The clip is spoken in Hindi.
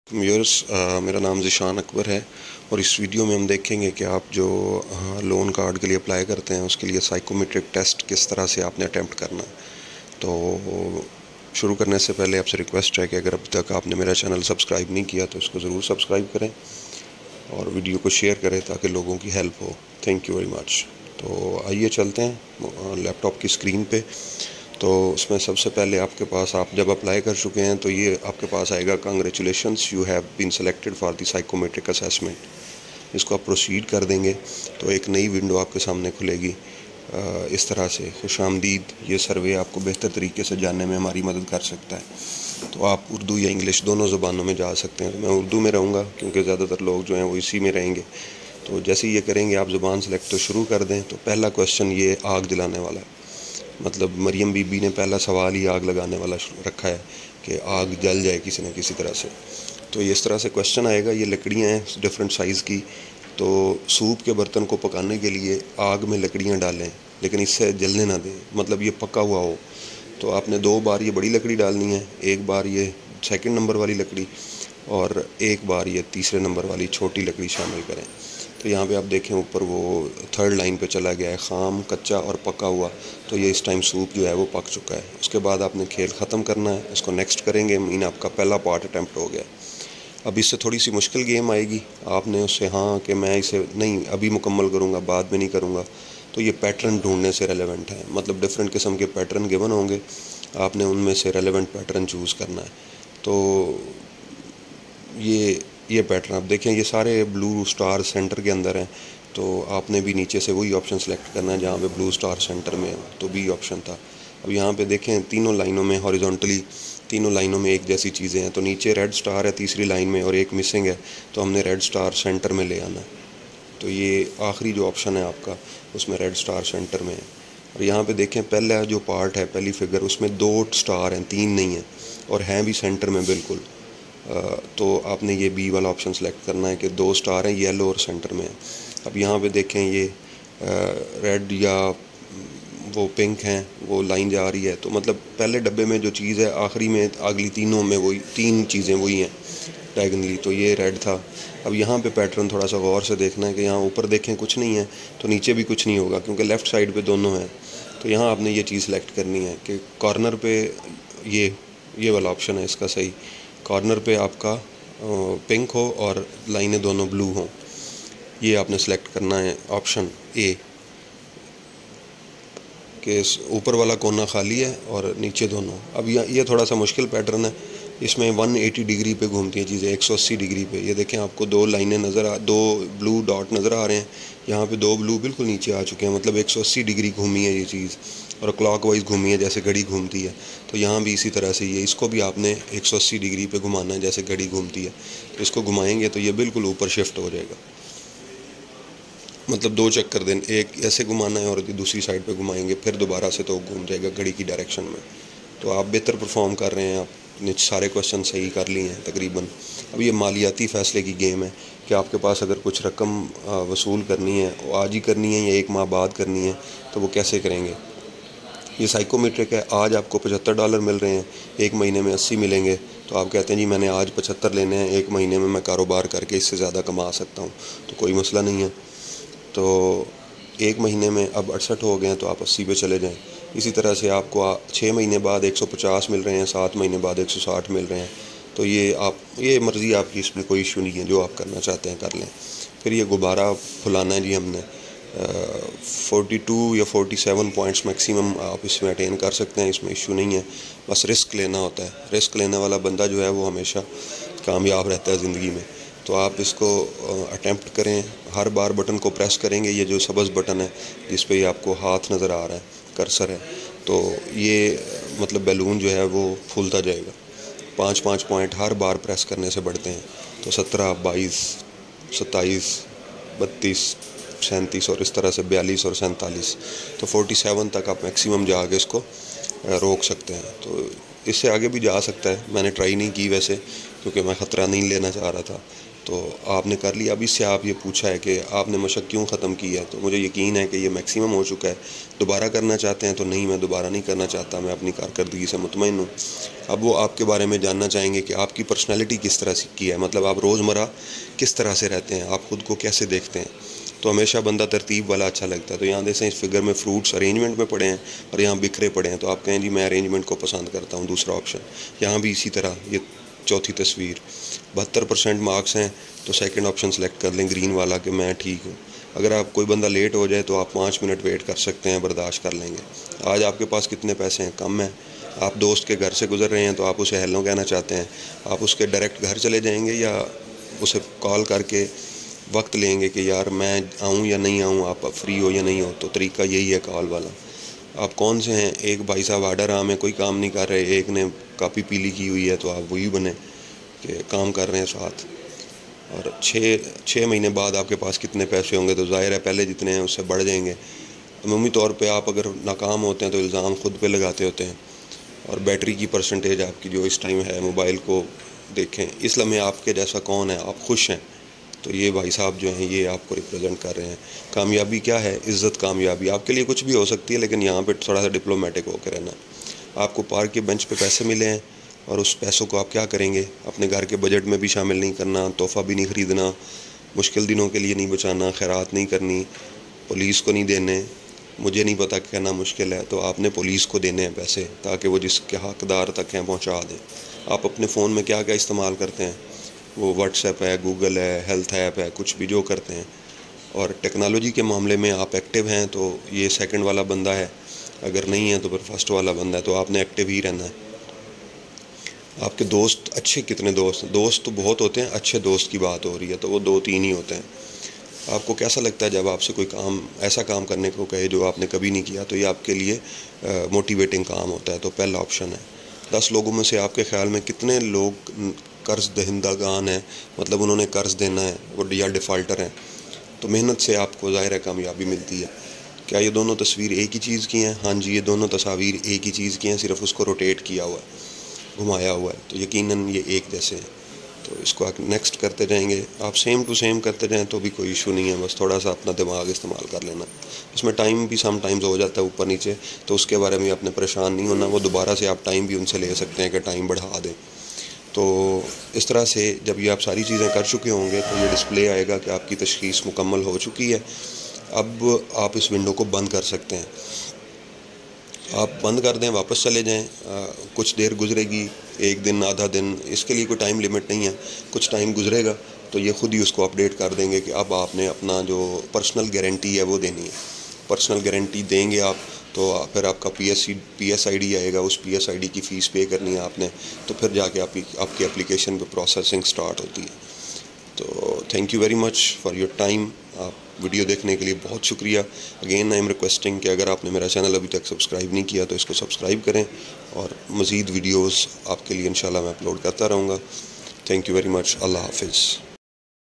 व्यूअर्स, मेरा नाम ज़ीशान अकबर है और इस वीडियो में हम देखेंगे कि आप जो लोन कार्ड के लिए अप्लाई करते हैं उसके लिए साइकोमेट्रिक टेस्ट किस तरह से आपने अटैम्प्ट करना है। तो शुरू करने से पहले आपसे रिक्वेस्ट है कि अगर अब तक आपने मेरा चैनल सब्सक्राइब नहीं किया तो इसको ज़रूर सब्सक्राइब करें और वीडियो को शेयर करें ताकि लोगों की हेल्प हो। Thank you very much. तो आइए चलते हैं लैपटॉप की स्क्रीन पे। तो उसमें सबसे पहले आपके पास, आप जब अप्लाई कर चुके हैं तो ये आपके पास आएगा, congratulations you have been selected for the psychometric assessment. इसको आप प्रोसीड कर देंगे तो एक नई विंडो आपके सामने खुलेगी इस तरह से। खुशामदीद, ये सर्वे आपको बेहतर तरीके से जानने में हमारी मदद कर सकता है। तो आप उर्दू या इंग्लिश दोनों ज़ुबानों में जा सकते हैं। तो मैं उर्दू में रहूँगा क्योंकि ज़्यादातर लोग जो हैं वो इसी में रहेंगे। तो जैसे ही ये करेंगे आप ज़ुबान सेलेक्ट तो शुरू कर दें। तो पहला क्वेश्चन ये आग जलाने वाला है, मतलब मरियम बीबी ने पहला सवाल ही आग लगाने वाला रखा है कि आग जल जाए किसी न किसी तरह से। तो ये इस तरह से क्वेश्चन आएगा। ये लकड़ियाँ हैं डिफरेंट साइज़ की। तो सूप के बर्तन को पकाने के लिए आग में लकड़ियाँ डालें लेकिन इससे जलने ना दें, मतलब ये पका हुआ हो। तो आपने 2 बार ये बड़ी लकड़ी डालनी है, एक बार ये सेकंड नंबर वाली लकड़ी और एक बार ये तीसरे नंबर वाली छोटी लकड़ी शामिल करें। तो यहाँ पे आप देखें ऊपर वो थर्ड लाइन पे चला गया है, खाम, कच्चा और पका हुआ। तो ये इस टाइम सूप जो है वो पक चुका है। उसके बाद आपने खेल ख़त्म करना है, इसको नेक्स्ट करेंगे। मीन आपका पहला पार्ट अटैम्प्ट हो गया। अब इससे थोड़ी सी मुश्किल गेम आएगी। आपने उससे हाँ कि मैं इसे नहीं अभी मुकम्मल करूँगा, बाद में नहीं करूँगा। तो ये पैटर्न ढूंढने से रेलेवेंट है, मतलब डिफरेंट किस्म के पैटर्न गिवन होंगे, आपने उनमें से रेलेवेंट पैटर्न चूज़ करना है। तो ये पैटर्न आप देखें, ये सारे ब्लू स्टार सेंटर के अंदर हैं। तो आपने भी नीचे से वही ऑप्शन सेलेक्ट करना है जहाँ पे ब्लू स्टार सेंटर में है, तो बी ऑप्शन था। अब यहाँ पे देखें तीनों लाइनों में हॉरिजॉन्टली तीनों लाइनों में एक जैसी चीज़ें हैं। तो नीचे रेड स्टार है तीसरी लाइन में और एक मिसिंग है, तो हमने रेड स्टार सेंटर में ले आना है। तो ये आखिरी जो ऑप्शन है आपका उसमें रेड स्टार सेंटर में है। और यहाँ पे देखें पहला जो पार्ट है, पहली फिगर, उसमें 2 स्टार हैं, 3 नहीं है, और हैं भी सेंटर में बिल्कुल। तो आपने ये बी वाला ऑप्शन सेलेक्ट करना है कि 2 स्टार हैं, येलो और सेंटर में है। अब यहाँ पे देखें ये रेड या वो पिंक हैं, वो लाइन जा रही है। तो मतलब पहले डब्बे में जो चीज़ है आखिरी में अगली तीनों में वही 3 चीज़ें वही हैं डायगनली। तो ये रेड था। अब यहाँ पे पैटर्न थोड़ा सा गौर से देखना है कि यहाँ ऊपर देखें कुछ नहीं है तो नीचे भी कुछ नहीं होगा क्योंकि लेफ़्ट साइड पे दोनों हैं। तो यहाँ आपने ये चीज़ सेलेक्ट करनी है कि कॉर्नर पे ये वाला ऑप्शन है इसका सही। कॉर्नर पे आपका पिंक हो और लाइनें दोनों ब्लू हों, ये आपने सेलेक्ट करना है ऑप्शन ए, कि ऊपर वाला कोना खाली है और नीचे दोनों। अब ये थोड़ा सा मुश्किल पैटर्न है, इसमें 180 डिग्री पे घूमती हैं चीज़ें, 180 डिग्री पे। ये देखें आपको 2 लाइनें दो ब्लू डॉट नज़र आ रहे हैं। यहाँ पे 2 ब्लू बिल्कुल नीचे आ चुके हैं, मतलब 180 डिग्री घूमी है ये चीज़ और क्लॉकवाइज घूमी है जैसे घड़ी घूमती है। तो यहाँ भी इसी तरह से ये इसको भी आपने 180 डिग्री पे घुमाना है जैसे घड़ी घूमती है। तो इसको घुमाएंगे तो ये बिल्कुल ऊपर शिफ्ट हो जाएगा, मतलब 2 चक्कर दें, एक ऐसे घुमाना है और दूसरी साइड पे घुमाएंगे फिर दोबारा से तो घूम जाएगा घड़ी की डायरेक्शन में। तो आप बेहतर परफॉर्म कर रहे हैं, आपने सारे क्वेश्चन सही कर लिए हैं तकरीबन। अब ये मालियाती फ़ैसले की गेम है कि आपके पास अगर कुछ रकम वसूल करनी है, वो आज ही करनी है या 1 माह बाद करनी है, तो वो कैसे करेंगे। ये साइकोमेट्रिक है। आज आपको $75 मिल रहे हैं, 1 महीने में 80 मिलेंगे। तो आप कहते हैं जी मैंने आज 75 लेने हैं, 1 महीने में मैं कारोबार करके इससे ज़्यादा कमा सकता हूँ, तो कोई मसला नहीं है। तो 1 महीने में अब 68 हो गए हैं तो आप 80 पे चले जाएं। इसी तरह से आपको 6 महीने बाद 150 मिल रहे हैं, 7 महीने बाद 160 मिल रहे हैं। तो ये मर्ज़ी आपकी, इसमें कोई इशू नहीं है, जो आप करना चाहते हैं कर लें। फिर ये गुब्बारा फुलाना है जी हमने 42 या 47 पॉइंट्स मैक्सिमम आप इसमें अटेन कर सकते हैं, इसमें इशू नहीं है। बस रिस्क लेना होता है। रिस्क लेने वाला बंदा जो है वो हमेशा कामयाब रहता है ज़िंदगी में। तो आप इसको अटेम्प्ट करें, हर बार बटन को प्रेस करेंगे, ये जो सब्ज़ बटन है जिस पे आपको हाथ नज़र आ रहा है, कर्सर है, तो ये मतलब बैलून जो है वो फूलता जाएगा। 5-5 पॉइंट हर बार प्रेस करने से बढ़ते हैं। तो 17, 22, 27, 32, 37 और इस तरह से 42 और 47, तो 47 तक आप मैक्सिमम जाके इसको रोक सकते हैं। तो इससे आगे भी जा सकता है, मैंने ट्राई नहीं की वैसे क्योंकि मैं ख़तरा नहीं लेना चाह रहा था। तो आपने कर लिया। अब इससे आप ये पूछा है कि आपने मशक क्यों ख़त्म की है, तो मुझे यकीन है कि ये मैक्सिमम हो चुका है। दोबारा करना चाहते हैं तो नहीं, मैं दोबारा नहीं करना चाहता, मैं अपनी कारकर्दगी से मुतमईन हूँ। अब वो आपके बारे में जानना चाहेंगे कि आपकी पर्सनैलिटी किस तरह की है, मतलब आप रोज़मर्रा किस तरह से रहते हैं, आप ख़ुद को कैसे देखते हैं। तो हमेशा बंदा तरतीब वाला अच्छा लगता है। तो यहाँ जैसे इस फिगर में फ्रूट्स अरेंजमेंट में पड़े हैं और यहाँ बिखरे पड़े हैं, तो आप कहें जी मैं अरेंजमेंट को पसंद करता हूँ, दूसरा ऑप्शन। यहाँ भी इसी तरह, ये चौथी तस्वीर 72% मार्क्स हैं, तो सेकंड ऑप्शन सेलेक्ट कर लें ग्रीन वाला कि मैं ठीक हूँ। अगर आप कोई बंदा लेट हो जाए तो आप 5 मिनट वेट कर सकते हैं, बर्दाश्त कर लेंगे। आज आपके पास कितने पैसे हैं, कम है। आप दोस्त के घर से गुजर रहे हैं तो आप उसे हेलो कहना चाहते हैं, आप उसके डायरेक्ट घर चले जाएंगे या उसे कॉल करके वक्त लेंगे कि यार मैं आऊँ या नहीं आऊँ, आप फ्री हो या नहीं हो। तो तरीका यही है कॉल वाला। आप कौन से हैं, एक भाई साहब आर्डर आम है, कोई काम नहीं कर रहे, एक ने कापी पीली की हुई है, तो आप वही बने कि काम कर रहे हैं साथ। और 6 महीने बाद आपके पास कितने पैसे होंगे, तो ज़ाहिर है पहले जितने हैं उससे बढ़ जाएंगे। अमूमी तौर पे आप अगर नाकाम होते हैं तो इल्ज़ाम ख़ुद पे लगाते होते हैं। और बैटरी की परसेंटेज आपकी जो इस टाइम है, मोबाइल को देखें, इस लम्हे आपके जैसा कौन है, आप खुश हैं। तो ये भाई साहब जो हैं ये आपको रिप्रेजेंट कर रहे हैं। कामयाबी क्या है, इज़्ज़त। कामयाबी आपके लिए कुछ भी हो सकती है, लेकिन यहाँ पे थोड़ा सा डिप्लोमेटिक होकर रहना। आपको पार्क के बेंच पे पैसे मिले हैं और उस पैसों को आप क्या करेंगे, अपने घर के बजट में भी शामिल नहीं करना, तोहफ़ा भी नहीं ख़रीदना, मुश्किल दिनों के लिए नहीं बचाना, खैरात नहीं करनी, पुलिस को नहीं देने। मुझे नहीं पता कहना मुश्किल है, तो आपने पुलिस को देने हैं पैसे, ताकि वो जिसके हकदार तक हैं पहुँचा दें। आप अपने फ़ोन में क्या क्या इस्तेमाल करते हैं, वो व्हाट्सएप है, गूगल है, हेल्थ ऐप है, कुछ भी जो करते हैं। और टेक्नोलॉजी के मामले में आप एक्टिव हैं तो ये सेकंड वाला बंदा है, अगर नहीं है तो फिर फर्स्ट वाला बंदा है। तो आपने एक्टिव ही रहना है। आपके दोस्त अच्छे कितने दोस्त तो बहुत होते हैं, अच्छे दोस्त की बात हो रही है तो वो 2-3 ही होते हैं। आपको कैसा लगता है जब आपसे कोई काम, ऐसा काम करने को कहे जो आपने कभी नहीं किया, तो ये आपके लिए मोटिवेटिंग काम होता है। तो पहला ऑप्शन है। 10 लोगों में से आपके ख्याल में कितने लोग कर्ज़ दहिंदगान हैं, मतलब उन्होंने कर्ज़ देना है वो या डिफ़ाल्टर हैं। तो मेहनत से आपको ज़ाहिर है कामयाबी मिलती है। क्या ये दोनों तस्वीर एक ही चीज़ की हैं? हाँ जी, ये दोनों तस्वीर एक ही चीज़ की हैं, सिर्फ उसको रोटेट किया हुआ है, घुमाया हुआ है। तो यकीनन ये एक जैसे हैं। तो इसको आप नेक्स्ट करते जाएंगे, आप सेम टू सेम करते जाएं तो भी कोई इशू नहीं है। बस थोड़ा सा अपना दिमाग इस्तेमाल कर लेना। इसमें टाइम भी सम टाइम्स हो जाता है ऊपर नीचे, तो उसके बारे में आपने परेशान नहीं होना। वो दोबारा से आप टाइम भी उनसे ले सकते हैं कि टाइम बढ़ा दें। तो इस तरह से जब ये आप सारी चीज़ें कर चुके होंगे तो ये डिस्प्ले आएगा कि आपकी तशख़ीस मुकम्मल हो चुकी है। अब आप इस विंडो को बंद कर सकते हैं। आप बंद कर दें, वापस चले जाएं। कुछ देर गुजरेगी, 1 दिन, आधा दिन, इसके लिए कोई टाइम लिमिट नहीं है। कुछ टाइम गुजरेगा तो ये ख़ुद ही उसको अपडेट कर देंगे कि अब आपने अपना जो पर्सनल गारंटी है वो देनी है। पर्सनल गारंटी देंगे आप तो फिर आपका PSID आएगा, उस PSID की फ़ीस पे करनी है आपने, तो फिर जाके आपकी एप्लीकेशन पे प्रोसेसिंग स्टार्ट होती है। तो thank you very much for your time. आप वीडियो देखने के लिए बहुत शुक्रिया। अगेन आई एम रिक्वेस्टिंग कि अगर आपने मेरा चैनल अभी तक सब्सक्राइब नहीं किया तो इसको सब्सक्राइब करें, और मज़ीद वीडियोज़ आपके लिए इंशाल्लाह मैं अपलोड करता रहूँगा। Thank you very much. Allah हाफिज़।